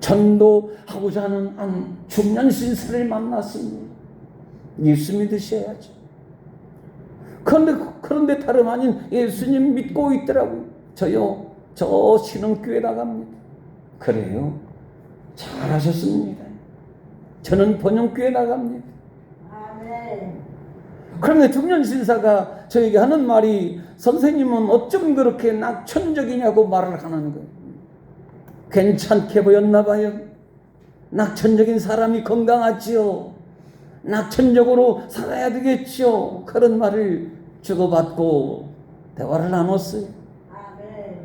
전도하고자 하는 한 중년 신사를 만났습니다. 예수 믿으셔야죠. 그런데 다름 아닌 예수님 믿고 있더라고요. 저요, 저 신흥교회 나갑니다. 그래요? 잘하셨습니다. 저는 번영교회 나갑니다. 아멘. 그런데 중년 신사가 저에게 하는 말이, 선생님은 어쩜 그렇게 낙천적이냐고 말을 하는 거예요. 괜찮게 보였나 봐요. 낙천적인 사람이 건강하지요. 낙천적으로 살아야 되겠죠. 그런 말을 주고받고 대화를 나눴어요. 아멘.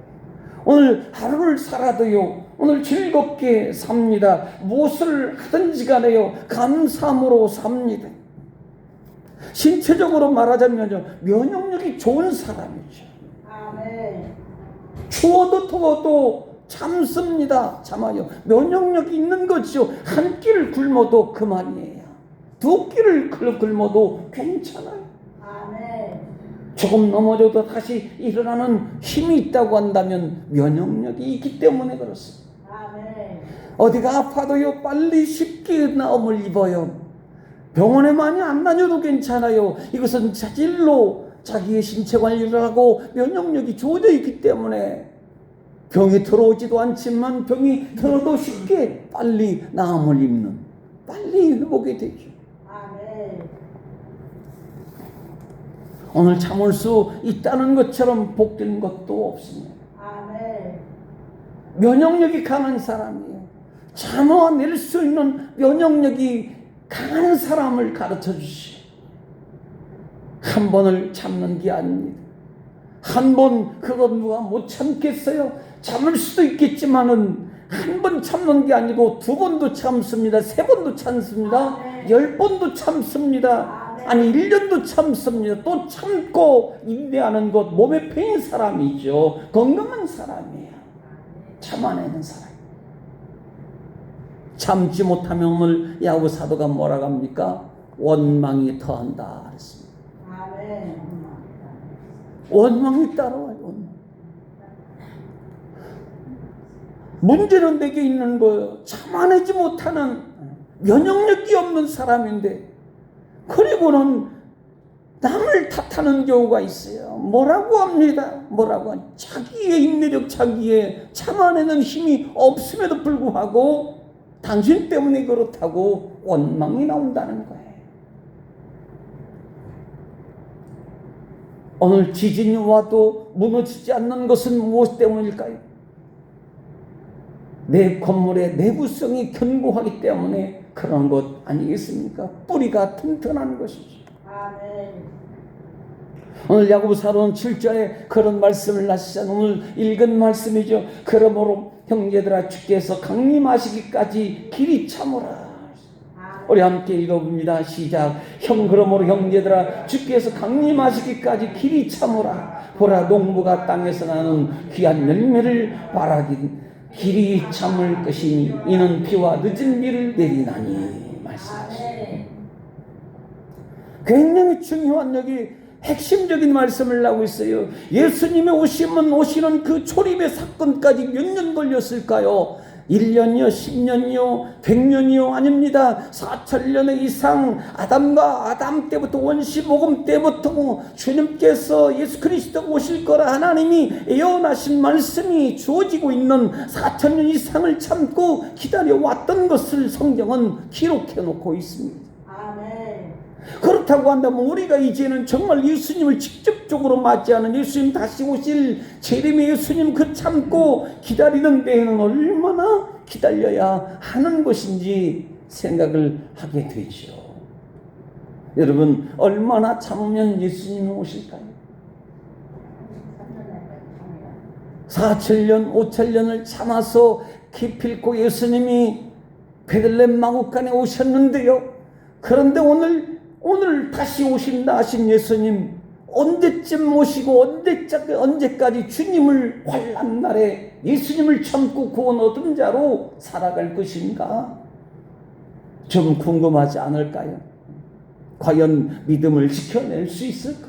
오늘 하루를 살아도요, 오늘 즐겁게 삽니다. 무엇을 하든지 간에요, 감사함으로 삽니다. 신체적으로 말하자면요, 면역력이 좋은 사람이죠. 아멘. 추워도 더워도 참습니다. 참아요. 면역력이 있는 거죠. 한 끼를 굶어도 그만이에요. 두 끼를 굶어도 괜찮아요. 아멘. 조금 넘어져도 다시 일어나는 힘이 있다고 한다면 면역력이 있기 때문에 그렇습니다. 아멘. 어디가 아파도요, 빨리 쉽게 나음을 입어요. 병원에 많이 안 다녀도 괜찮아요. 이것은 자질로 자기의 신체 관리를 하고 면역력이 좋아져 있기 때문에 병이 들어오지도 않지만 병이 들어도 쉽게 빨리 나음을 입는, 빨리 회복이 되죠. 아멘. 오늘 참을 수 있다는 것처럼 복된 것도 없습니다. 아멘. 면역력이 강한 사람이에요. 참아낼 수 있는 면역력이 강한 사람을 가르쳐 주시오. 한 번을 참는 게 아닙니다. 한 번 그건 누가 못 참겠어요? 참을 수도 있겠지만은 한 번 참는 게 아니고 두 번도 참습니다. 세 번도 참습니다. 10번도 참습니다. 아니 1년도 참습니다. 또 참고 인내하는 것, 몸에 패인 사람이죠. 건강한 사람이에요. 참아내는 사람. 참지 못하면 오늘 야구 사도가 뭐라고 합니까? 원망이 더한다 그랬습니다. 아멘. 원망이 따라와요. 원망. 문제는 내게 있는 거예요. 참아내지 못하는, 면역력이 없는 사람인데, 그리고는 남을 탓하는 경우가 있어요. 뭐라고 합니다. 뭐라고 합니다. 자기의 인내력, 자기의 참아내는 힘이 없음에도 불구하고 당신 때문에 그렇다고 원망이 나온다는 거예요. 오늘 지진이 와도 무너지지 않는 것은 무엇 때문일까요? 내 건물의 내구성이 견고하기 때문에 그런 것 아니겠습니까? 뿌리가 튼튼한 것이죠. 아멘. 오늘 야고보서는 7절에 그런 말씀을 하시잖아요. 오늘 읽은 말씀이죠. 그러므로 형제들아, 주께서 강림하시기까지 길이 참으라. 우리 함께 읽어봅니다. 시작. 그러므로 형제들아, 주께서 강림하시기까지 길이 참으라. 보라, 농부가 땅에서 나는 귀한 열매를 바라긴 길이 참을 것이니 이는 비와 늦은 비를 내리나니 말씀하십니다. 굉장히 중요한, 여기 핵심적인 말씀을 하고 있어요. 예수님의 오시는 그 초림의 사건까지 몇 년 걸렸을까요? 1년이요, 10년이요, 100년이요? 아닙니다. 4천년의 이상, 아담 때부터, 원시복음 때부터 주님께서 예수 그리스도가 오실 거라 하나님이 예언하신 말씀이 주어지고 있는 4천년 이상을 참고 기다려왔던 것을 성경은 기록해 놓고 있습니다. 그렇다고 한다면 우리가 이제는 정말 예수님을 직접적으로 맞이하는, 예수님 다시 오실 재림의 예수님 그 참고 기다리는 데에는 얼마나 기다려야 하는 것인지 생각을 하게 되죠. 여러분, 얼마나 참으면 예수님이 오실까요? 4천년, 5천년을 참아서 기필코 예수님이 베들레헴 마구간에 오셨는데요. 그런데 오늘 다시 오신다 하신 예수님, 언제쯤 오시고 언제까지 주님을 환난 날에 예수님을 참고 구원 얻은 자로 살아갈 것인가? 좀 궁금하지 않을까요? 과연 믿음을 지켜낼 수 있을까?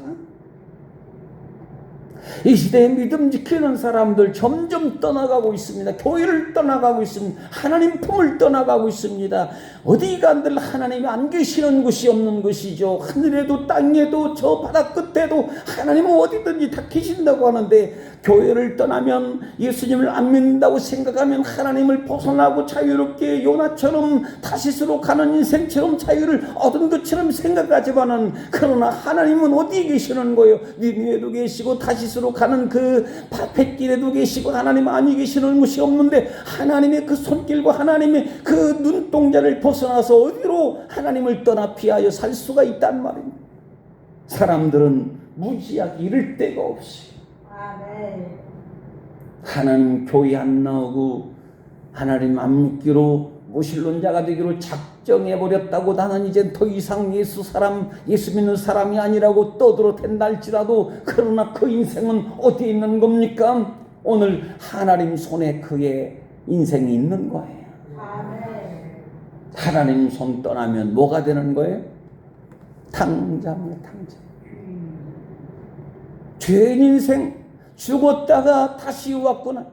이 시대에 믿음 지키는 사람들 점점 떠나가고 있습니다. 교회를 떠나가고 있습니다. 하나님 품을 떠나가고 있습니다. 어디 간들 하나님이 안 계시는 곳이 없는 것이죠. 하늘에도 땅에도 저 바다 끝에도 하나님은 어디든지 다 계신다고 하는데, 교회를 떠나면 예수님을 안 믿는다고 생각하면 하나님을 벗어나고 자유롭게 요나처럼 다시스로 가는 인생처럼 자유를 얻은 것처럼 생각하지만은, 그러나 하나님은 어디에 계시는 거예요? 니느웨도 계시고 다시스로 가는 그 뱃길에도 계시고 하나님 아니 계시는 곳이 없는데, 하나님의 그 손길과 하나님의 그 눈동자를 벗어나서 어디로 하나님을 떠나 피하여 살 수가 있단 말입니다. 사람들은 무지하게 이를 데가 없이 아멘. 하나님 교회 안 나오고 하나님 안 믿기로 무신론자가 되기로 작정해버렸다고, 나는 이제 더 이상 예수 믿는 사람이 아니라고 떠들어댄다 할지라도, 그러나 그 인생은 어디에 있는 겁니까? 오늘 하나님 손에 그의 인생이 있는 거예요. 아멘. 하나님 손 떠나면 뭐가 되는 거예요? 탕자입니다. 탕자. 죄인 인생, 죽었다가 다시 왔구나.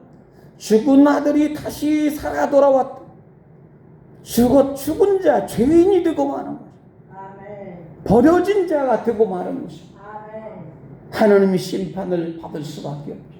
죽은 아들이 다시 살아 돌아왔다. 죽은 자, 죄인이 되고 마는 것이다. 아멘. 버려진 자가 되고 마는 것이다. 아멘. 하나님의 심판을 받을 수밖에 없죠.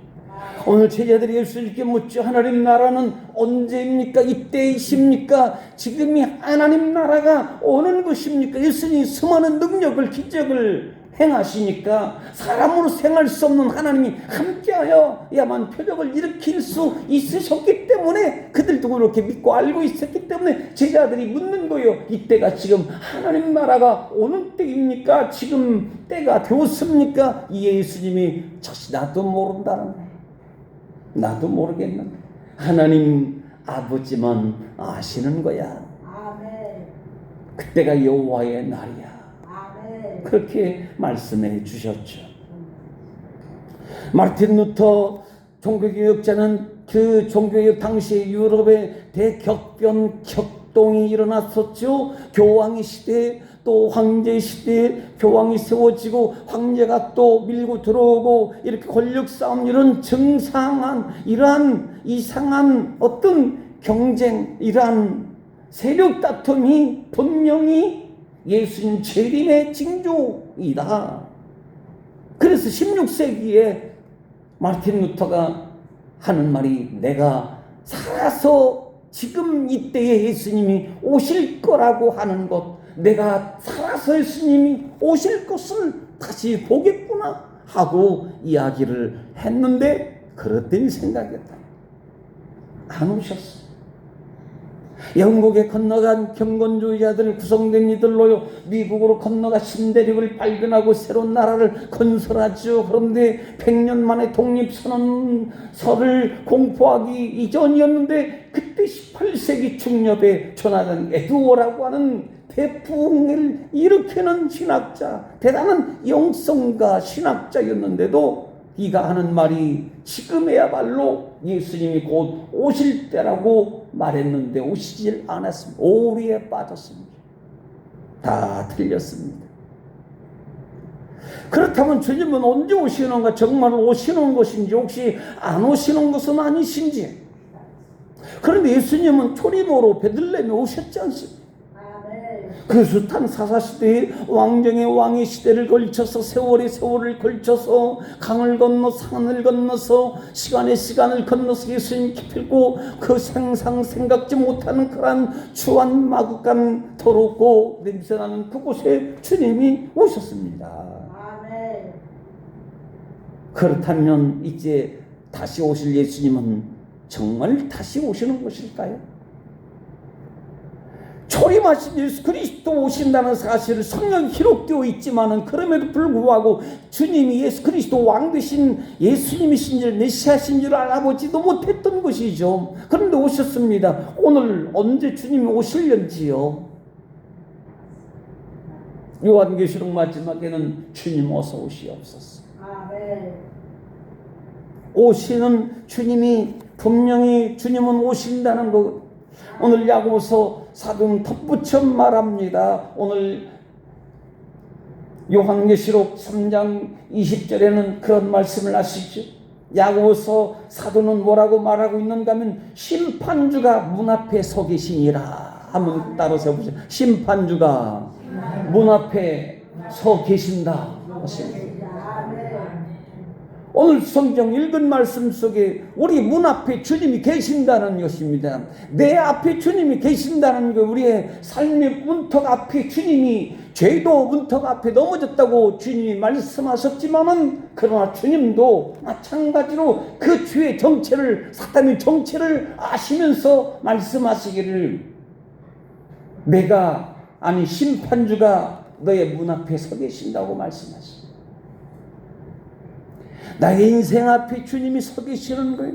오늘 제자들이 예수님께 묻죠. 하나님 나라는 언제입니까? 이때이십니까? 지금이 하나님 나라가 오는 것입니까? 예수님이 수많은 능력을, 기적을 행하시니까 사람으로 생할 수 없는 하나님이 함께하여야만 표적을 일으킬 수 있으셨기 때문에, 그들도 그렇게 믿고 알고 있었기 때문에 제자들이 묻는 거예요. 이때가 지금 하나님 나라가 오는 때입니까? 지금 때가 되었습니까? 이 예수님이 나도 모른다는 거예요. 나도 모르겠는데 하나님 아버지만 아시는 거야. 아멘. 그때가 여호와의 날이야. 아멘. 그렇게 말씀해 주셨죠. 마르틴 루터 종교개혁자는 그 종교개혁 당시에 유럽의 대격변 격동이 일어났었죠. 교황의 시대에, 또 황제 시대에 교황이 세워지고 황제가 또 밀고 들어오고, 이렇게 권력 싸움, 이런 정상한 이러한 이상한 어떤 경쟁, 이러한 세력 다툼이 분명히 예수님 재림의 징조이다. 그래서 16세기에 마르틴 루터가 하는 말이, 내가 살아서 지금 이때에 예수님이 오실 거라고 하는 것, 내가 살아서 예수님이 오실 것을 다시 보겠구나 하고 이야기를 했는데, 그랬더니 생각했다. 안 오셨어. 영국에 건너간 경건주의자들 구성된 이들로요, 미국으로 건너가 신대륙을 발견하고 새로운 나라를 건설하죠. 그런데 100년 만에 독립선언서를 공포하기 이전이었는데, 그때 18세기 중엽에 조나단 에드워라고 하는 대풍을 일으키는 신학자, 대단한 영성가 신학자였는데도 이가 하는 말이, 지금이야말로 예수님이 곧 오실 때라고 말했는데 오시질 않았습니다. 오류에 빠졌습니다. 다 틀렸습니다. 그렇다면 주님은 언제 오시는가? 정말 오시는 것인지, 혹시 안 오시는 것은 아니신지? 그런데 예수님은 초림으로 베들레헴에 오셨지 않습니까? 그 숱한 사사시대에 왕정의 왕의 시대를 걸쳐서, 세월의 세월을 걸쳐서, 강을 건너 산을 건너서, 시간의 시간을 건너서 예수님 기필고 그 생각지 못하는 그런 추한 마구간 더럽고 냄새나는 그곳에 주님이 오셨습니다. 아멘. 그렇다면 이제 다시 오실 예수님은 정말 다시 오시는 것일까요? 초림하신 예수 그리스도 오신다는 사실을 성경에 기록되어 있지만은, 그럼에도 불구하고 주님이 예수 그리스도 왕 되신 예수님이신 줄, 메시아신 줄 알아보지도 못했던 것이죠. 그런데 오셨습니다. 오늘 언제 주님이 오실는지요? 요한계시록 마지막에는 주님 어서 오시옵소서. 아멘. 오시는 주님이, 분명히 주님은 오신다는 것, 오늘 야고보서 사도는 덧붙여 말합니다. 오늘 요한계시록 3장 20절에는 그런 말씀을 하시죠. 야고보서 사도는 뭐라고 말하고 있는가 하면 심판주가 문 앞에 서 계시니라. 한번 따라서 보세요. 심판주가 문 앞에 서 계신다. 오늘 성경 읽은 말씀 속에 우리 문 앞에 주님이 계신다는 것입니다. 내 앞에 주님이 계신다는 것, 우리의 삶의 문턱 앞에 주님이, 죄도 문턱 앞에 넘어졌다고 주님이 말씀하셨지만은, 그러나 주님도 마찬가지로 그 죄의 정체를, 사탄의 정체를 아시면서 말씀하시기를, 내가, 아니 심판주가 너의 문 앞에 서 계신다고 말씀하십니다. 나의 인생 앞에 주님이 서 계시는 거예요.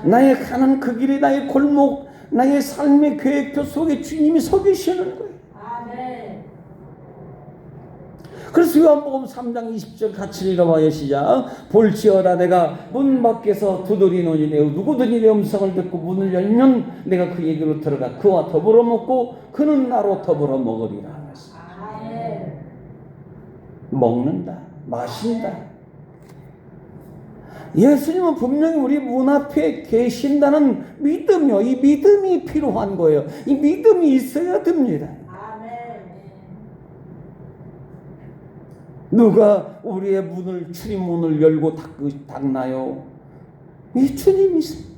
나의 가는 그 길에, 나의 골목, 나의 삶의 계획표 속에 주님이 서 계시는 거예요. 그래서 요한복음 3장 20절 같이 읽어봐요. 시작. 볼지어다 내가 문 밖에서 두드리노니 누구든지 내 음성을 듣고 문을 열면 내가 그에게로 들어가 그와 더불어 먹고 그는 나로 더불어 먹으리라. 먹는다, 마신다. 예수님은 분명히 우리 문 앞에 계신다는 믿음이요. 이 믿음이 필요한 거예요. 이 믿음이 있어야 됩니다. 누가 우리의 문을, 출입문을 열고 닫나요? 이 주님이 있습니다.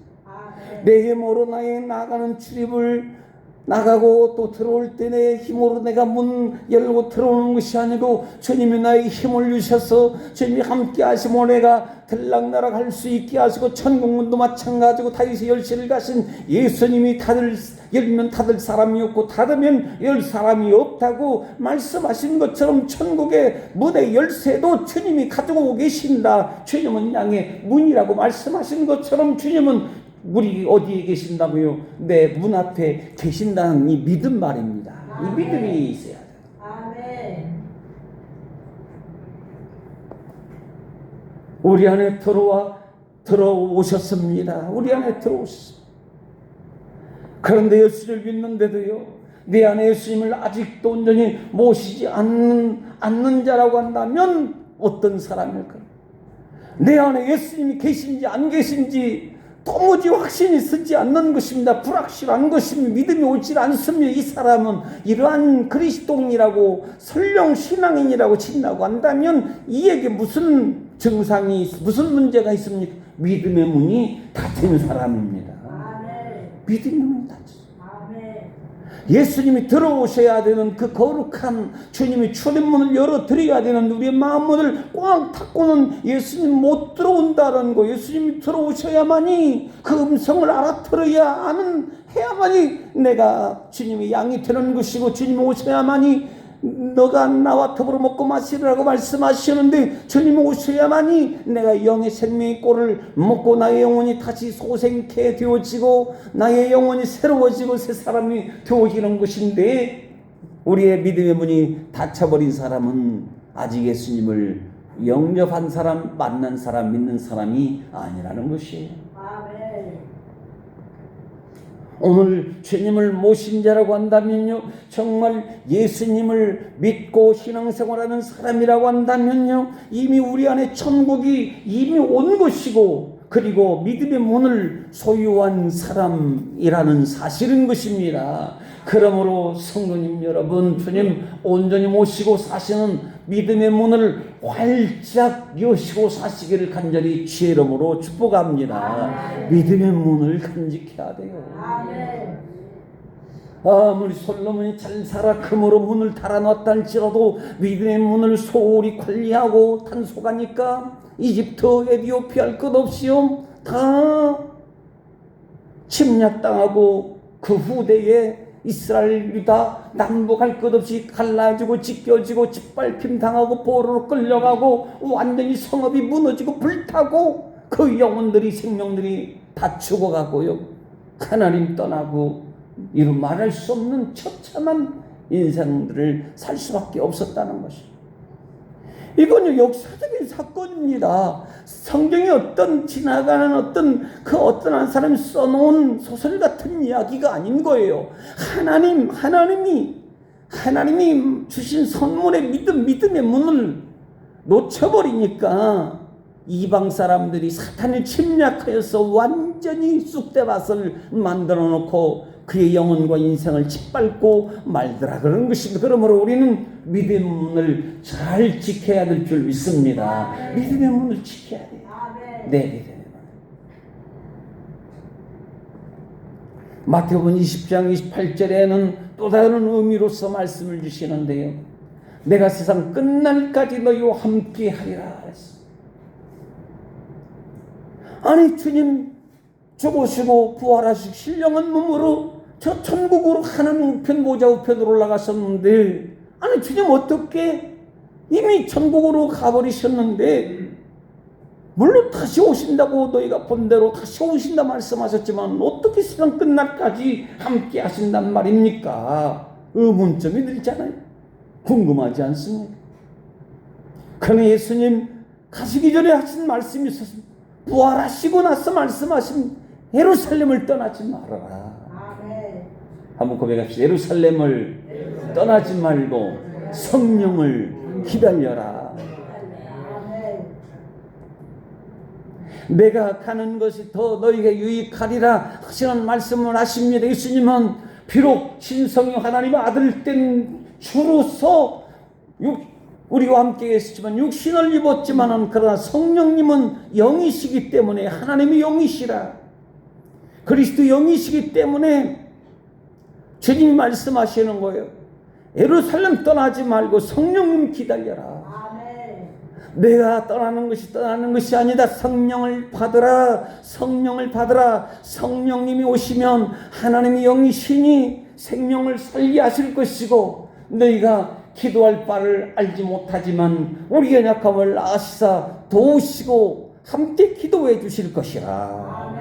내 힘으로 나의 나가는 출입을 나가고 또 들어올 때 내 힘으로 내가 문 열고 들어오는 것이 아니고 주님이 나에게 힘을 주셔서 주님이 함께 하시고 내가 들락날락 할 수 있게 하시고, 천국문도 마찬가지고 다윗의 열쇠를 가신 예수님이 열면 닫을 사람이 없고 닫으면 열 사람이 없다고 말씀하신 것처럼 천국의 문의 열쇠도 주님이 가지고 계신다. 주님은 양의 문이라고 말씀하신 것처럼 주님은 우리 어디에 계신다고요? 내 문 앞에 계신다는 이 믿음 말입니다. 이 믿음이 있어야 돼요. 우리 안에 들어오셨습니다. 우리 안에 들어오셨습니다. 그런데 예수를 믿는데도요, 내 안에 예수님을 아직도 온전히 모시지 않는 자라고 한다면 어떤 사람일까요? 내 안에 예수님이 계신지 안 계신지 도무지 확신이 서지 않는 것입니다. 불확실한 것입니다. 믿음이 오질 않습니다. 이 사람은 이러한 그리스도인이라고, 설령 신앙인이라고 친다고 한다면 이에게 무슨 증상이, 무슨 문제가 있습니까? 믿음의 문이 닫힌 사람입니다. 믿음의 문이 닫혔습니다. 예수님이 들어오셔야 되는 그 거룩한 주님이 출입문을 열어드려야 되는 우리의 마음문을 꽉 닫고는 예수님 못 들어온다는 거. 예수님이 들어오셔야만이 그 음성을 알아들어야 해야만이 내가 주님의 양이 되는 것이고, 주님이 오셔야만이 너가 나와 더불어 먹고 마시라고 말씀하시는데, 주님이 오셔야만이 내가 영의 생명의 꼴을 먹고 나의 영혼이 다시 소생케 되어지고 나의 영혼이 새로워지고 새 사람이 되어지는 것인데, 우리의 믿음의 문이 닫혀버린 사람은 아직 예수님을 영접한 사람, 만난 사람, 믿는 사람이 아니라는 것이에요. 오늘 주님을 모신 자라고 한다면요, 정말 예수님을 믿고 신앙생활하는 사람이라고 한다면요, 이미 우리 안에 천국이 이미 온 것이고, 그리고 믿음의 문을 소유한 사람이라는 사실인 것입니다. 그러므로 성도님 여러분, 주님 온전히 모시고 사시는 믿음의 문을 활짝 여시고 사시기를 간절히 주의 이름으로 축복합니다. 믿음의 문을 간직해야 돼요. 아무리 솔로몬이 잘 살아 금으로 문을 달아놨다 할지라도 믿음의 문을 소홀히 관리하고 단속하니까 이집트, 에티오피아 할 것 없이요, 다 침략당하고 그 후대에 이스라엘 유다 남북할 것 없이 갈라지고 찢겨지고 짓밟힘 당하고 포로로 끌려가고 완전히 성읍이 무너지고 불타고 그 영혼들이, 생명들이 다 죽어가고요, 하나님 떠나고 이루 말할 수 없는 처참한 인생들을 살 수밖에 없었다는 것입니다. 이건 역사적인 사건입니다. 성경에 어떤 지나가는 어떤 한 사람이 써놓은 소설 같은 이야기가 아닌 거예요. 하나님이 하나님이 주신 선물의 믿음의 문을 놓쳐버리니까 이방 사람들이 사탄을 침략하여서 완전히 쑥대밭을 만들어 놓고 그의 영혼과 인생을 짓밟고 말더라 그런 것입니다. 그러므로 우리는 믿음의 문을 잘 지켜야 될 줄 믿습니다. 믿음의 문을 지켜야 돼요. 네, 믿음의 문. 마태복음 20장 28절에는 또 다른 의미로서 말씀을 주시는데요. 내가 세상 끝날까지 너희와 함께 하리라 했어. 아니 주님 죽으시고 부활하시고 신령한 몸으로 저 천국으로 하나님 우편 보좌 우편으로 올라가셨는데, 아니 주님 어떻게 이미 천국으로 가버리셨는데, 물론 다시 오신다고 너희가 본대로 다시 오신다 말씀하셨지만 어떻게 세상 끝날까지 함께 하신단 말입니까? 의문점이 들잖아요. 궁금하지 않습니까? 그러나 예수님 가시기 전에 하신 말씀이 있었습니다. 부활하시고 나서 말씀하신 예루살렘을 떠나지 말아라. 한번 고백합시다. 예루살렘을 떠나지 말고 성령을 기다려라. 내가 가는 것이 더 너희에게 유익하리라 하시는 말씀을 하십니다. 예수님은 비록 신성의 하나님의 아들 된 주로서 우리와 함께 계시지만 육신을 입었지만은 그러나 성령님은 영이시기 때문에, 하나님의 영이시라 그리스도 영이시기 때문에 주님이 말씀하시는 거예요. 예루살렘 떠나지 말고 성령님 기다려라. 내가 떠나는 것이 아니다. 성령을 받으라. 성령을 받으라. 성령님이 오시면 하나님의 영이시니 생명을 살게 하실 것이고, 너희가 기도할 바를 알지 못하지만 우리의 약함을 아시사 도우시고 함께 기도해 주실 것이라.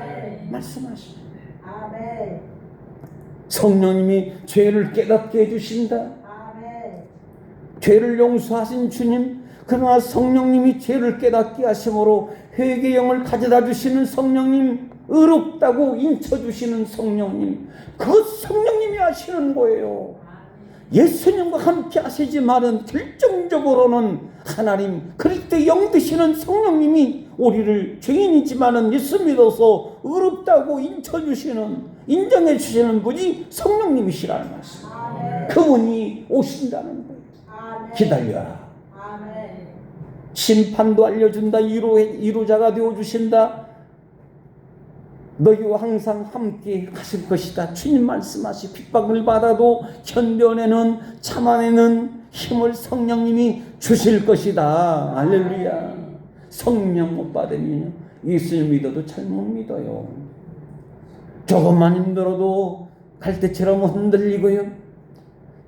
말씀하십니다. 성령님이 죄를 깨닫게 해주신다. 죄를 용서하신 주님, 그러나 성령님이 죄를 깨닫게 하심으로 회개의 영을 가져다 주시는 성령님, 의롭다고 인쳐주시는 성령님, 그 성령님이 하시는 거예요. 예수님과 함께 하시지만은 결정적으로는 하나님 그리스도의 영 되시는 성령님이 우리를 죄인이지만은 예수 믿어서 의롭다고 인쳐주시는, 인정해주시는 분이 성령님이시라는 말씀. 그분이 오신다는 거예요. 기다려라. 심판도 알려준다. 이루자가 되어주신다. 너희와 항상 함께 하실 것이다. 주님 말씀하시 핍박을 받아도 견뎌내는, 참아내는 힘을 성령님이 주실 것이다. 할렐루야. 성령 못 받으면 예수님 믿어도 잘못 믿어요. 조금만 힘들어도 갈대처럼 흔들리고요.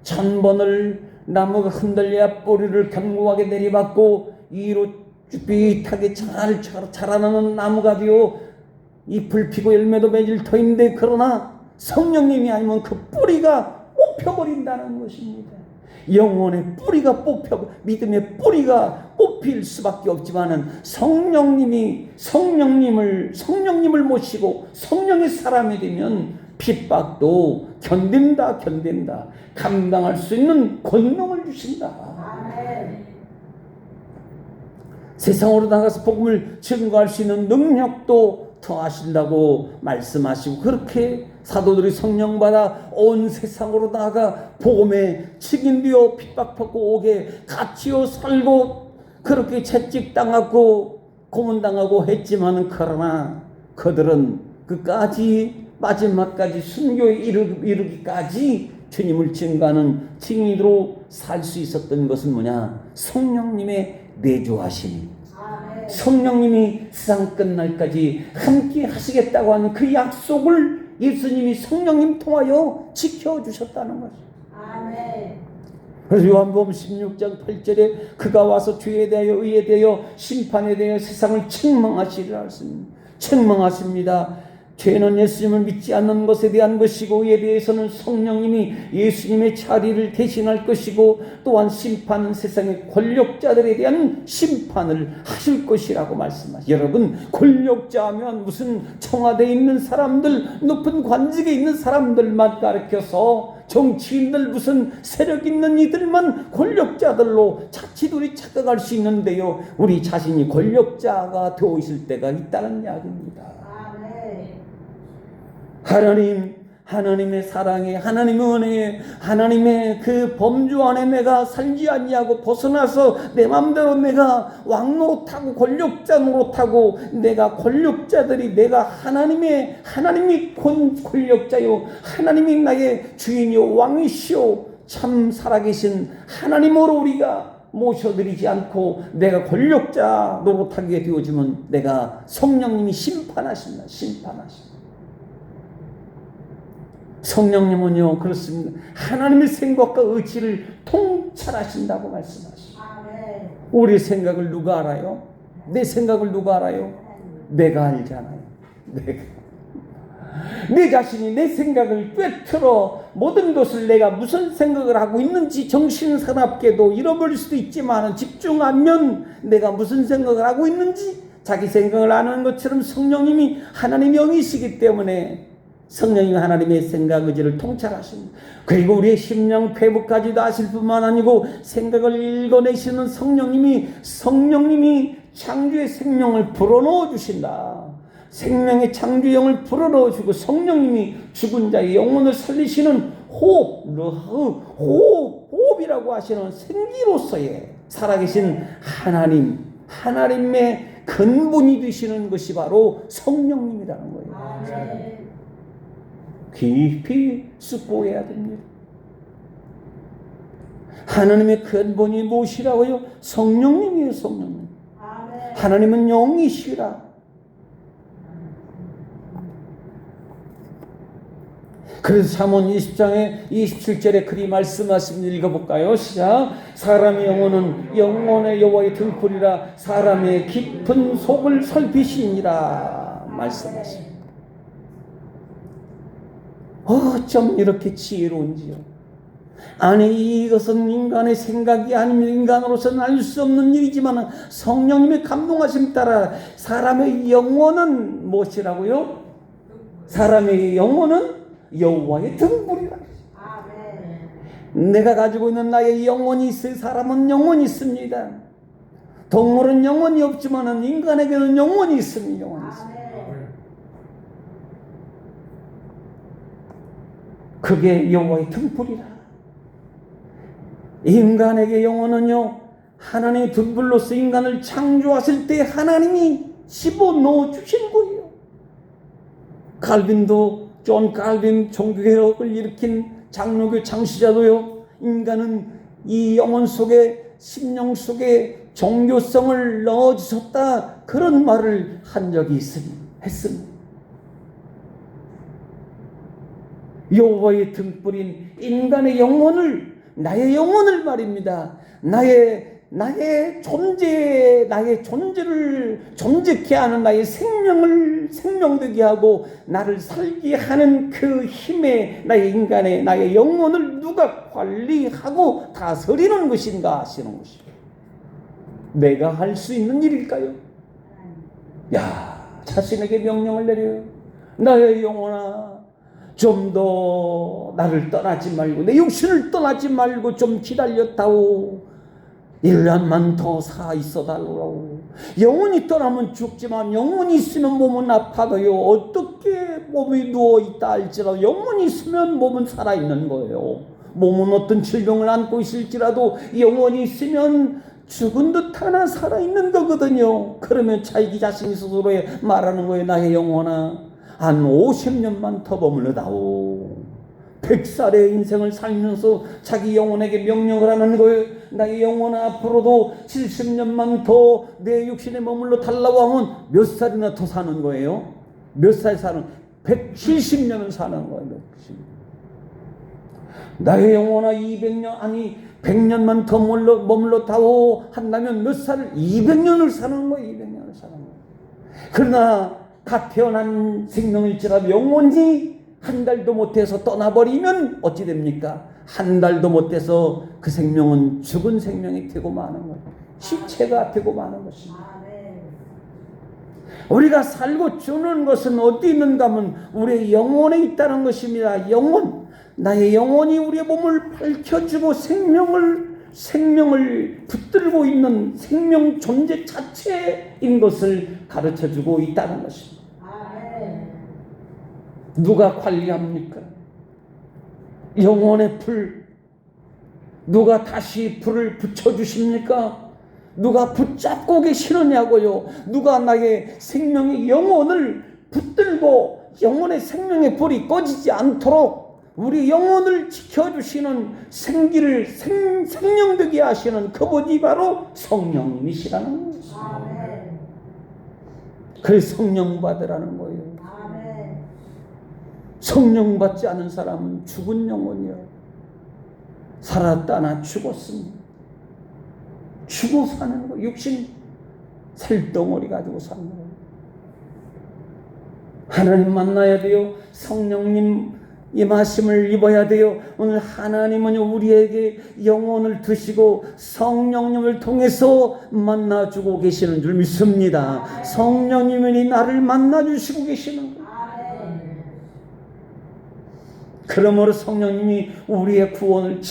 1000번을 나무가 흔들려야 뿌리를 견고하게 내리받고 이로 쭈삣하게 잘 자라나는 나무가 되어 잎을 피고 열매도 맺을 터인데, 그러나 성령님이 아니면 그 뿌리가 뽑혀버린다는 것입니다. 영혼의 뿌리가 믿음의 뿌리가 뽑힐 수밖에 없지만은 성령님을 모시고 성령의 사람이 되면 핍박도 견딘다. 감당할 수 있는 권능을 주신다. 세상으로 나가서 복음을 증거할 수 있는 능력도 더하신다고 말씀하시고, 그렇게 사도들이 성령 받아 온 세상으로 나가 복음에 직인되어 핍박받고 오게 갇히어 살고 그렇게 채찍당하고 고문당하고 했지만, 그러나 그들은 끝까지 마지막까지 순교에 이르기까지 주님을 증거하는 증인으로 살 수 있었던 것은 뭐냐? 성령님의 내주하심. 성령님이 세상 끝날까지 함께 하시겠다고 하는 그 약속을 예수님이 성령님 통하여 지켜주셨다는 것이죠. 그래서 요한복음 16장 8절에 그가 와서 죄에 대하여 의에 대하여 심판에 대하여 세상을 책망하시리라 했습니다. 책망하십니다. 죄는 예수님을 믿지 않는 것에 대한 것이고, 이에 대해서는 성령님이 예수님의 자리를 대신할 것이고, 또한 심판은 세상의 권력자들에 대한 심판을 하실 것이라고 말씀하시죠. 여러분, 권력자 하면 무슨 청와대에 있는 사람들, 높은 관직에 있는 사람들만 가르쳐서 정치인들 무슨 세력 있는 이들만 권력자들로 자칫 착각할 수 있는데요. 우리 자신이 권력자가 되어 있을 때가 있다는 이야기입니다. 아멘. 하나님의 사랑에, 하나님의 은혜에, 하나님의 그 범주 안에 내가 살지 않냐고 벗어나서 내 맘대로 내가 왕 노릇하고 권력자 노릇하고 내가 권력자들이 내가 하나님이 권력자요, 하나님이 나의 주인이요 왕이시요 참 살아계신 하나님으로 우리가 모셔드리지 않고 내가 권력자 노릇하게 되어지면 내가 성령님이 심판하신다. 성령님은요 그렇습니다. 하나님의 생각과 의지를 통찰하신다고 말씀하시죠. 아멘. 우리 생각을 누가 알아요? 내 생각을 누가 알아요? 내가 알잖아요. 내 자신이 내 생각을 꿰뚫어 모든 것을 내가 무슨 생각을 하고 있는지 정신사납게도 잃어버릴 수도 있지만 집중하면 내가 무슨 생각을 하고 있는지 자기 생각을 아는 것처럼 성령님이 하나님의 영이시기 때문에 성령님이 하나님의 생각 의지를 통찰하십니다. 그리고 우리의 심령 폐부까지도 아실 뿐만 아니고 생각을 읽어내시는 성령님이 창조의 생명을 불어넣어 주신다. 생명의 창조영을 불어넣어 주고 성령님이 죽은 자의 영혼을 살리시는 호흡이라고 하시는 생기로서의 살아계신 하나님의 근본이 되시는 것이 바로 성령님이라는 거예요. 아멘. 깊이 숙고해야 됩니다. 하나님의 근본이 무엇이라고요? 성령님이에요. 성령님. 아멘. 하나님은 영이시라. 그래서 잠언 20장에 27절에 그리 말씀하십니다. 읽어볼까요? 시작. 사람의 영혼은 영혼의 여호와의 등불이라 사람의 깊은 속을 살피시니라 말씀하십니다. 어쩜 이렇게 지혜로운지요. 아니 이것은 인간의 생각이 아니면 인간으로서는 알 수 없는 일이지만 성령님의 감동하심 따라 사람의 영혼은 무엇이라고요? 사람의 영혼은 여호와의 등불이라. 아멘. 내가 가지고 있는 나의 영혼이 있어요. 사람은 영혼이 있습니다. 동물은 영혼이 없지만 인간에게는 영혼이 있습니다. 영혼이 있습니다. 그게 여호와의 등불이라. 인간에게 영혼은요 하나님의 등불로서 인간을 창조하실 때 하나님이 집어넣어 주신 거예요. 존 칼빈 종교개혁을 일으킨 장로교 장시자도요 인간은 이 영혼 속에 심령 속에 종교성을 넣어주셨다 그런 말을 한 적이 했습니다. 여호와의 등불인 인간의 영혼을 나의 영혼을 말입니다. 나의 존재를 존재케 하는 나의 생명을 생명되게 하고 나를 살게 하는 그 힘에 나의 영혼을 누가 관리하고 다스리는 것인가 하시는 것이죠. 내가 할 수 있는 일일까요? 자신에게 명령을 내려요. 나의 영혼아 좀 더 나를 떠나지 말고 내 육신을 떠나지 말고 좀 기다렸다오. 1년만 더 사 있어 달라고. 영혼이 떠나면 죽지만 영혼이 있으면 몸은 아파도요. 어떻게 몸이 누워있다 할지라도 영혼이 있으면 몸은 살아있는 거예요. 몸은 어떤 질병을 안고 있을지라도 영혼이 있으면 죽은 듯 하나 살아있는 거거든요. 그러면 자기 자신이 스스로 말하는 거예요. 나의 영혼아 한 50년만 더 머물러다오. 100살의 인생을 살면서 자기 영혼에게 명령을 하는 거예요. 나의 영혼아 앞으로도 70년만 더 내 육신에 머물러 달라고 하면 몇 살이나 더 사는 거예요? 몇 살 사는? 170년을 사는 거예요. 170년. 나의 영혼아 100년만 더 머물러 다오 한다면 몇 살을? 200년을 사는 거예요. 200년을 사는 거예요. 그러나 갓 태어난 생명일지라도 영혼이 한 달도 못해서 떠나버리면 어찌 됩니까? 한 달도 못해서 그 생명은 죽은 생명이 되고 마는 거예요. 시체가 되고 마는 것입니다. 우리가 살고 주는 것은 어디 있는가 하면 우리의 영혼에 있다는 것입니다. 영혼. 나의 영혼이 우리의 몸을 밝혀주고 생명을 붙들고 있는 생명 존재 자체인 것을 가르쳐주고 있다는 것입니다. 아멘. 누가 관리합니까? 영혼의 불. 누가 다시 불을 붙여주십니까? 누가 붙잡고 계시느냐고요. 누가 나의 생명의 영혼을 붙들고 영혼의 생명의 불이 꺼지지 않도록 우리 영혼을 지켜주시는 생기를 생명되게 하시는 그분이 바로 성령님이시라는 것입니다. 아멘. 그래서 성령 받으라는 거예요. 아멘. 성령 받지 않은 사람은 죽은 영혼이요. 살았다나 죽었습니다. 죽어 사는 거, 육신 살덩어리 가지고 사는 거예요. 하나님 만나야 돼요. 성령님 이 말씀을 입어야 돼요. 오늘 하나님은 우리에게 영혼을 두시고 성령님을 통해서 만나주고 계시는 줄 믿습니다. 성령님이 나를 만나주시고 계시는 거예요. 그러므로 성령님이 우리의 구원을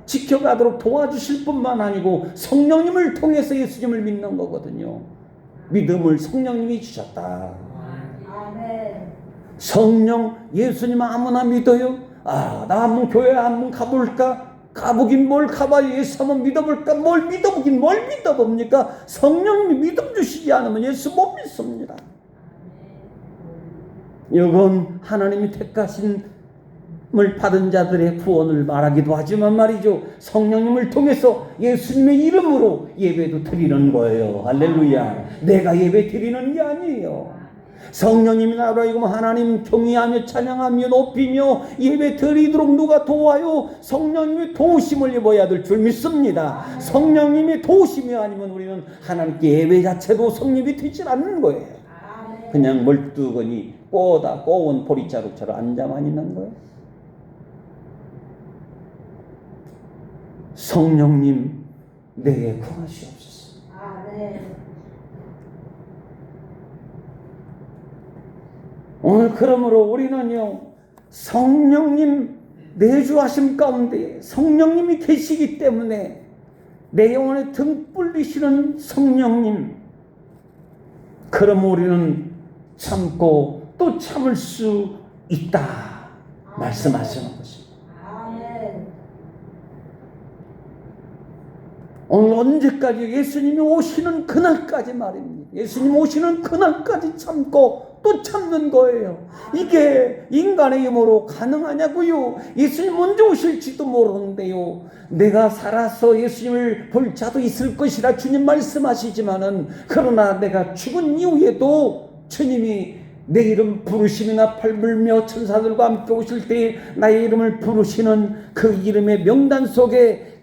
지켜가도록 도와주실 뿐만 아니고 성령님을 통해서 예수님을 믿는 거거든요. 믿음을 성령님이 주셨다. 아멘. 성령 예수님 아무나 믿어요? 나 한번 교회 한번 가볼까? 가보긴 뭘 가봐요. 예수 한번 믿어볼까? 뭘 믿어보긴 뭘 믿어봅니까? 성령님이 믿음 주시지 않으면 예수 못 믿습니다. 이건 하나님이 택하심을 받은 자들의 구원을 말하기도 하지만 말이죠. 성령님을 통해서 예수님의 이름으로 예배도 드리는 거예요. 할렐루야. 내가 예배 드리는 게 아니에요. 성령님이 나로 하여금 하나님 경외하며 찬양하며 높이며 예배 드리도록 누가 도와요? 성령님의 도우심을 입어야 될 줄 믿습니다. 성령님의 도우심이 아니면 우리는 하나님께 예배 자체도 성립이 되질 않는 거예요. 그냥 멀뚱하니 꼬온 보리자루처럼 앉아만 있는 거예요. 성령님 내게 구하시옵소서. 아멘. 오늘 그러므로 우리는요, 성령님 내주하심 가운데 성령님이 계시기 때문에 내 영혼에 등불리시는 성령님, 그럼 우리는 참고 또 참을 수 있다 말씀하시는 것입니다. 아멘. 오늘 언제까지? 예수님이 오시는 그날까지 말입니다. 예수님 오시는 그날까지 참고 또 참는 거예요. 이게 인간의 힘으로 가능하냐고요? 예수님 언제 오실지도 모르는데요. 내가 살아서 예수님을 볼 자도 있을 것이라 주님 말씀하시지만은, 그러나 내가 죽은 이후에도 주님이 내 이름 부르심이나 팔불며 천사들과 함께 오실 때 나의 이름을 부르시는 그 이름의 명단 속에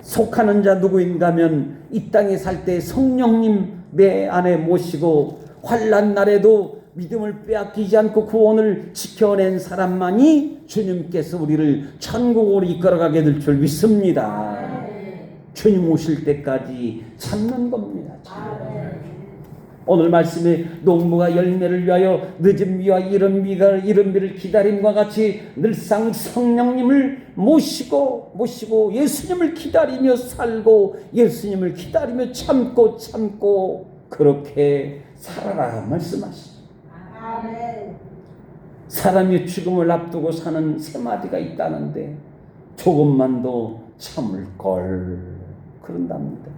속하는 자 누구인가 하면 이 땅에 살 때 성령님 내 안에 모시고 환난 날에도 믿음을 빼앗기지 않고 구원을 지켜낸 사람만이 주님께서 우리를 천국으로 이끌어가게 될 줄 믿습니다. 주님 오실 때까지 참는 겁니다. 오늘 말씀에 농부가 열매를 위하여 늦은 비와 이른 비를 기다림과 같이 늘상 성령님을 모시고 예수님을 기다리며 살고 예수님을 기다리며 참고 그렇게 살아라 말씀하시죠. 아멘. 사람이 죽음을 앞두고 사는 세 마디가 있다는데 조금만 더 참을 걸 그런답니다.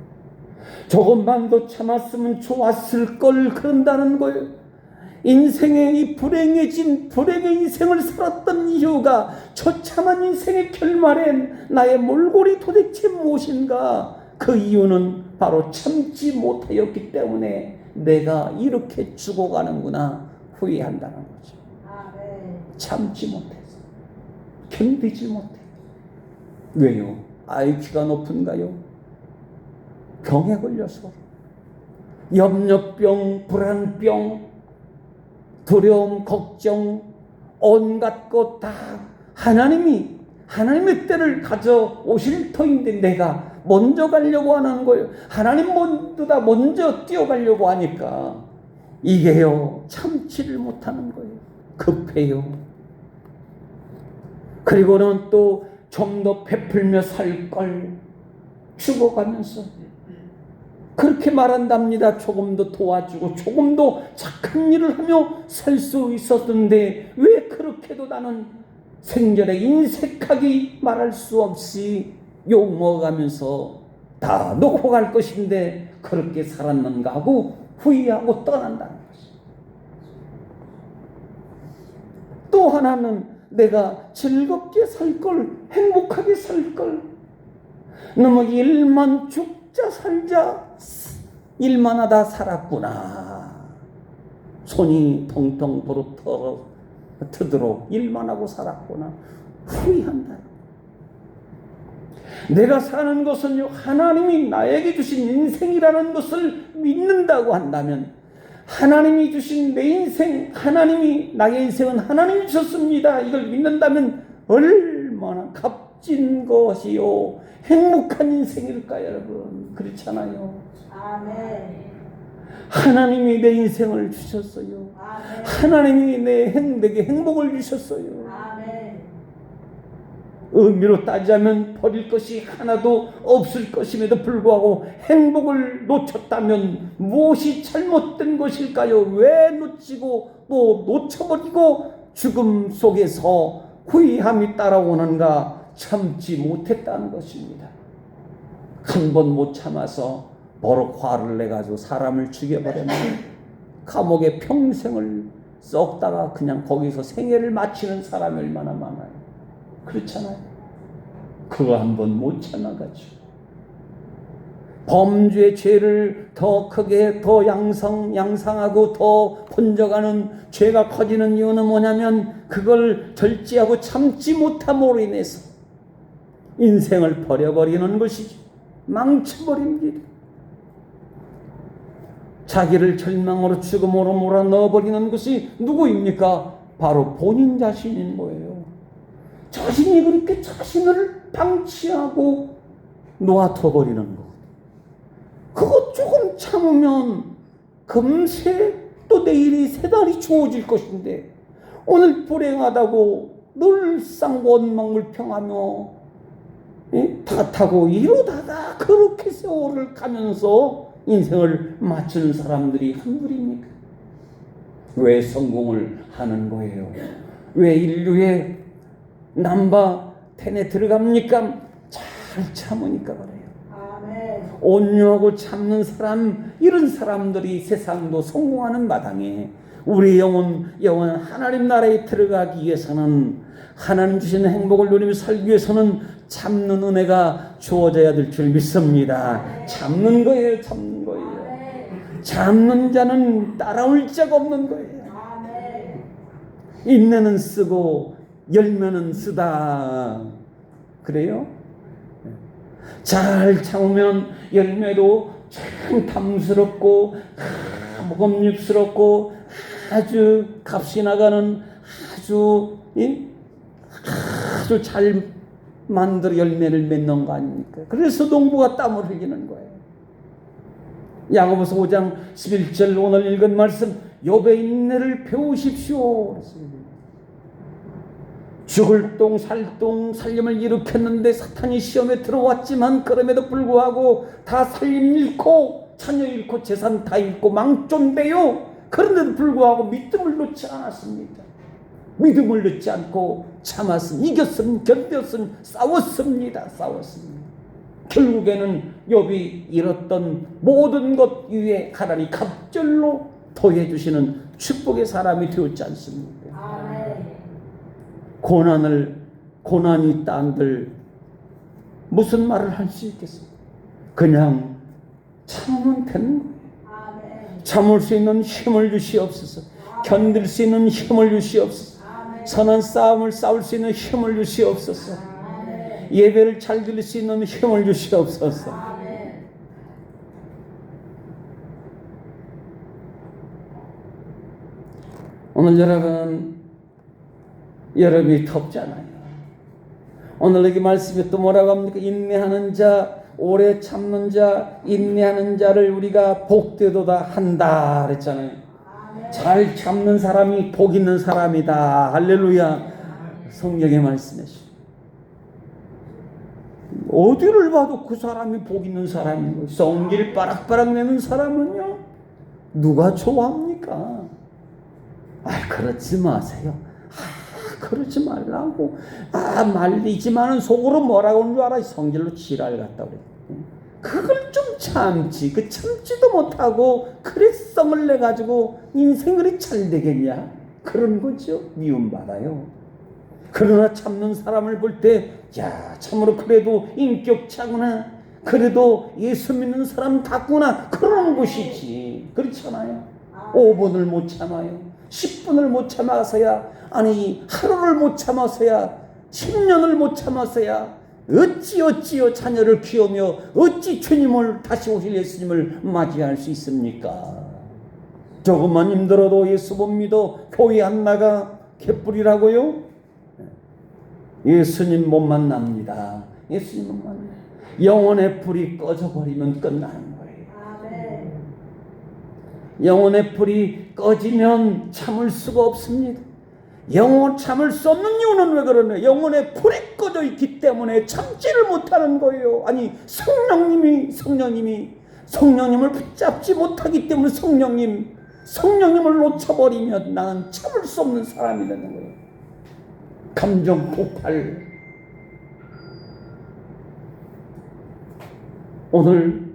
조금만 더 참았으면 좋았을 걸 그런다는 거예요. 인생의 이 불행의 인생을 살았던 이유가 처참한 인생의 결말엔 나의 몰골이 도대체 무엇인가? 그 이유는 바로 참지 못하였기 때문에 내가 이렇게 죽어가는구나 후회한다는 거죠. 아멘. 참지 못해서, 견디지 못해. 왜요? IQ가 높은가요? 병에 걸려서. 염려병, 불안병, 두려움, 걱정, 온갖 것 다 하나님이 하나님의 때를 가져 오실 터인데 내가 먼저 가려고 하는 거예요. 하나님보다 먼저 뛰어가려고 하니까 이게요, 참지를 못하는 거예요. 급해요. 그리고는 또 좀 더 베풀며 살 걸 죽어가면서 그렇게 말한답니다. 조금 더 도와주고 조금 더 착한 일을 하며 살 수 있었는데 왜 그렇게도 나는 생전에 인색하게 말할 수 없이 욕 먹어가면서 다 놓고 갈 것인데 그렇게 살았는가 하고 후회하고 떠난다는 것입니다. 또 하나는 내가 즐겁게 살 걸, 행복하게 살 걸, 너무 일만 죽자 살자 일만 하다 살았구나. 손이 통통 부르트도록 일만 하고 살았구나. 후회한다. 내가 사는 것은요, 하나님이 나에게 주신 인생이라는 것을 믿는다고 한다면, 하나님이 주신 내 인생, 하나님이 나의 인생은 하나님이 주셨습니다, 이걸 믿는다면 얼마나 값진 것이요 행복한 인생일까요, 여러분? 그렇잖아요. 아멘. 하나님이 내 인생을 주셨어요. 아멘. 하나님이 내게 행복을 주셨어요. 아멘. 의미로 따지자면 버릴 것이 하나도 없을 것임에도 불구하고 행복을 놓쳤다면 무엇이 잘못된 것일까요? 왜 놓치고 또 놓쳐버리고 죽음 속에서 후회함이 따라오는가? 참지 못했다는 것입니다. 한 번 못 참아서 버럭 화를 내가지고 사람을 죽여버렸는데 감옥에 평생을 썩다가 그냥 거기서 생애를 마치는 사람이 얼마나 많아요. 그렇잖아요. 그거 한 번 못 참아가지고 범죄의 죄를 더 크게 더 양상하고 더 번져가는 죄가 커지는 이유는 뭐냐면 그걸 절제하고 참지 못함으로 인해서 인생을 버려버리는 것이죠. 망쳐버립니다. 자기를 절망으로 죽음으로 몰아넣어버리는 것이 누구입니까? 바로 본인 자신인 거예요. 자신이 그렇게 자신을 방치하고 놓아둬버리는 거. 그거 조금 참으면 금세 또 내일이 새 날이 좋아질 것인데 오늘 불행하다고 늘상 원망불평하며 탓하고 이러다가 그렇게 세월을 가면서 인생을 마치는 사람들이 한둘입니까? 왜 성공을 하는 거예요? 왜 인류의 남바 10에 들어갑니까? 잘 참으니까 그래요. 아멘. 온유하고 참는 사람, 이런 사람들이 세상도 성공하는 마당에 우리 영혼 하나님 나라에 들어가기 위해서는, 하나님 주시는 행복을 누리며 살기 위해서는 참는 은혜가 주어져야 될 줄 믿습니다. 참는 거예요. 참는 거예요. 참는 자는 따라올 자가 없는 거예요. 인내는 쓰고 열매는 쓰다. 그래요? 잘 참으면 열매도 참 탐스럽고 먹음직스럽고 아주 값이 나가는 아주 잘 만들어 열매를 맺는 거 아닙니까? 그래서 농부가 땀을 흘리는 거예요. 야고보서 5장 11절 오늘 읽은 말씀, 욥의 인내를 배우십시오. 죽을 똥 살똥 살림을 일으켰는데 사탄이 시험에 들어왔지만 그럼에도 불구하고 다 살림 잃고 자녀 잃고 재산 다 잃고 망존되요. 그런데도 불구하고 믿음을 놓지 않았습니다. 믿음을 놓지 않고 참았음, 이겼음, 견뎠음, 싸웠습니다. 결국에는 욥이 잃었던 모든 것 위에 하나님이 갑절로 더해주시는 축복의 사람이 되었지 않습니까? 아멘. 고난이 있다 한들 무슨 말을 할 수 있겠습니까? 그냥 참으면 되는 거예요. 아멘. 참을 수 있는 힘을 주시옵소서. 견딜 수 있는 힘을 주시옵소서. 선한 싸움을 싸울 수 있는 힘을 주시옵소서. 예배를 잘 드릴 수 있는 힘을 주시옵소서. 오늘 여러분이 덥잖아요. 오늘 여기 말씀에 또 뭐라고 합니까? 인내하는 자, 오래 참는 자, 인내하는 자를 우리가 복되도다 한다 그랬잖아요. 잘 참는 사람이 복 있는 사람이다. 할렐루야. 성경의 말씀이시죠. 어디를 봐도 그 사람이 복 있는 사람인 거예요. 성질 빠락빠락 내는 사람은요, 누가 좋아합니까? 그렇지 마세요. 그러지 말라고. 말리지만은 속으로 뭐라고 하는 줄 알아? 성질로 지랄 같다 그래. 그걸 좀 참지. 그 참지도 못하고 그래성을 내 가지고 인생이 잘 되겠냐? 그런 거죠. 미움받아요. 그러나 참는 사람을 볼 때, 야, 참으로 그래도 인격차구나. 그래도 예수 믿는 사람 같구나. 그런 것이지. 그렇잖아요. 5분을 못 참아요. 10분을 못 참아서야, 아니 하루를 못 참아서야, 10년을 못 참아서야 어찌 자녀를 키우며 어찌 주님을, 다시 오실 예수님을 맞이할 수 있습니까? 조금만 힘들어도 예수 못 믿어 교회 안 나가 개뿔이라고요? 예수님 못 만납니다. 예수님 못 만나요. 영혼의 불이 꺼져버리면 끝나는 거예요. 영혼의 불이 꺼지면 참을 수가 없습니다. 영혼 참을 수 없는 이유는 왜 그러냐? 영혼의 불이 꺼져 있기 때문에 참지를 못하는 거예요. 아니 성령님을 붙잡지 못하기 때문에 성령님을 놓쳐버리면 나는 참을 수 없는 사람이 되는 거예요. 감정 폭발. 오늘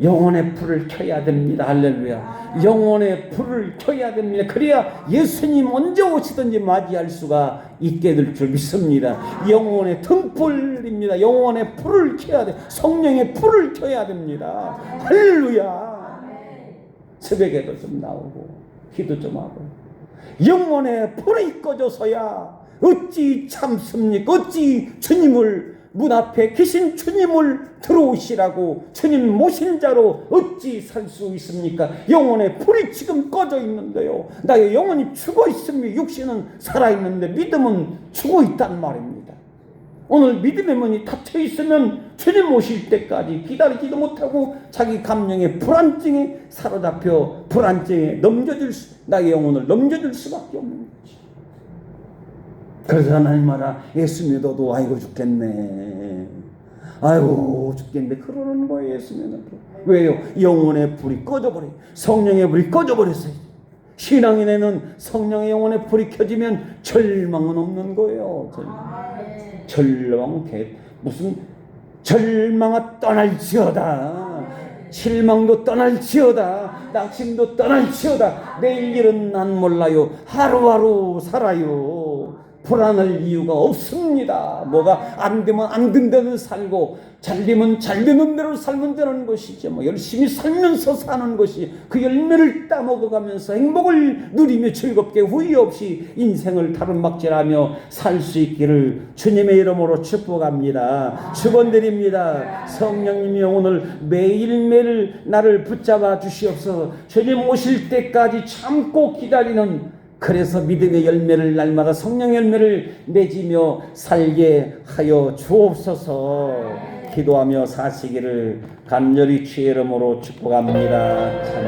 영혼의 불을 켜야 됩니다. 할렐루야. 영혼의 불을 켜야 됩니다. 그래야 예수님 언제 오시든지 맞이할 수가 있게 될 줄 믿습니다. 영혼의 등불입니다. 영혼의 불을 켜야 돼. 성령의 불을 켜야 됩니다. 할렐루야. 새벽에도 좀 나오고 기도 좀 하고. 영혼의 불이 꺼져서야 어찌 참습니까? 어찌 주님을, 문 앞에 계신 주님을 들어오시라고, 주님 모신 자로 어찌 살 수 있습니까? 영혼의 불이 지금 꺼져 있는데요, 나의 영혼이 죽어 있으며 육신은 살아있는데 믿음은 죽어 있단 말입니다. 오늘 믿음의 문이 닫혀 있으면 주님 오실 때까지 기다리지도 못하고 자기 감정의 불안증에 사로잡혀 불안증에 나의 영혼을 넘겨줄 수밖에 없는 거지. 그래서 하나님 말아, 예수 믿어도 아이고 죽겠네, 아이고 죽겠네, 그러는 거예요. 예수 믿어도. 왜요? 영혼의 불이 꺼져버려요. 성령의 불이 꺼져버렸어요. 신앙인에는 성령의 영혼의 불이 켜지면 절망은 없는 거예요. 절망, 무슨 절망아 떠날지어다, 실망도 떠날지어다, 낙심도 떠날지어다, 내일 일은 난 몰라요. 하루하루 살아요. 불안할 이유가 없습니다. 뭐가 안 되면 안 된 대로 살고, 잘 되면 잘 되는 대로 살면 되는 것이죠. 열심히 살면서 사는 것이, 그 열매를 따먹어가면서 행복을 누리며 즐겁게 후회 없이 인생을 다름막질하며 살 수 있기를 주님의 이름으로 축복합니다. 축원드립니다. 성령님이 오늘 매일매일 나를 붙잡아 주시옵소서. 주님 오실 때까지 참고 기다리는, 그래서 믿음의 열매를 날마다 성령의 열매를 맺으며 살게 하여 주옵소서. 기도하며 사시기를 간절히 주의 이름으로 축복합니다.